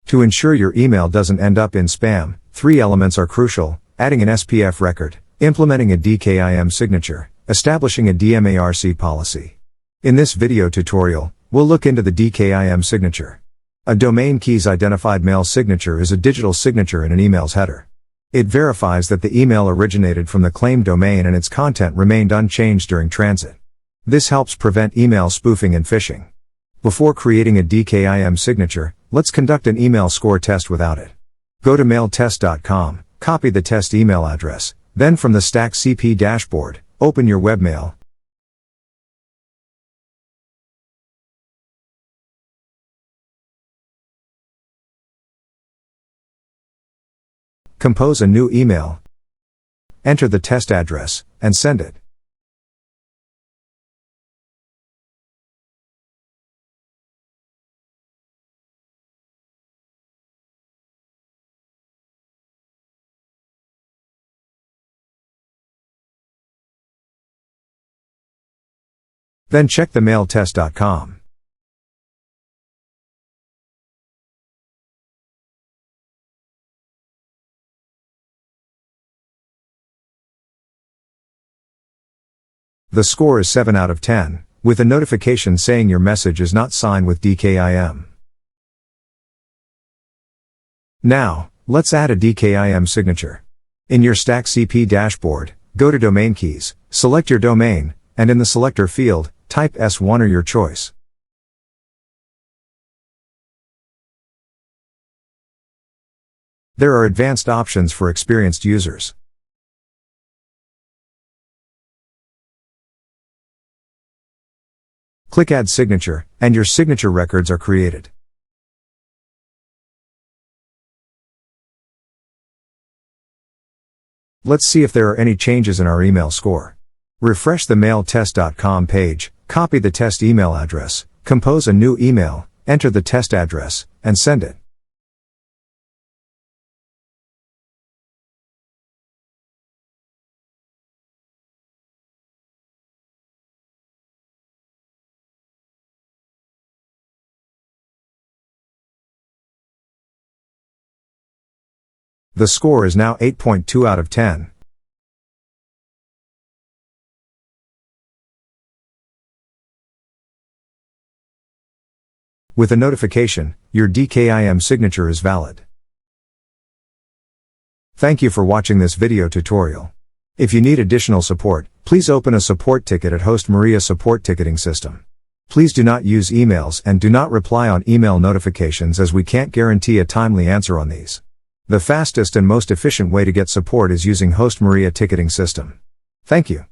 To ensure your email doesn't end up in spam, 3 elements are crucial: adding an SPF record, implementing a DKIM signature, establishing a DMARC policy. In this video tutorial, we'll look into the DKIM signature. A domain keys identified mail signature is a digital signature in an email's header. It verifies that the email originated from the claimed domain and its content remained unchanged during transit. This helps prevent email spoofing and phishing. Before creating a DKIM signature, let's conduct an email score test without it. Go to mailtest.com, copy the test email address, then from the StackCP dashboard, open your webmail. Compose a new email. Enter the test address, and send it. Then check the mailtest.com. The score is 7 out of 10, with a notification saying your message is not signed with DKIM. Now, let's add a DKIM signature. In your StackCP dashboard, go to Domain Keys, select your domain, and in the Selector field, type S1 or your choice. There are advanced options for experienced users. Click Add Signature, and your signature records are created. Let's see if there are any changes in our email score. Refresh the mailtest.com page, copy the test email address, compose a new email, enter the test address, and send it. The score is now 8.2 out of 10. With a notification, your DKIM signature is valid. Thank you for watching this video tutorial. If you need additional support, please open a support ticket at Host Maria Support Ticketing System. Please do not use emails and do not reply on email notifications, as we can't guarantee a timely answer on these. The fastest and most efficient way to get support is using Host Maria Ticketing System. Thank you.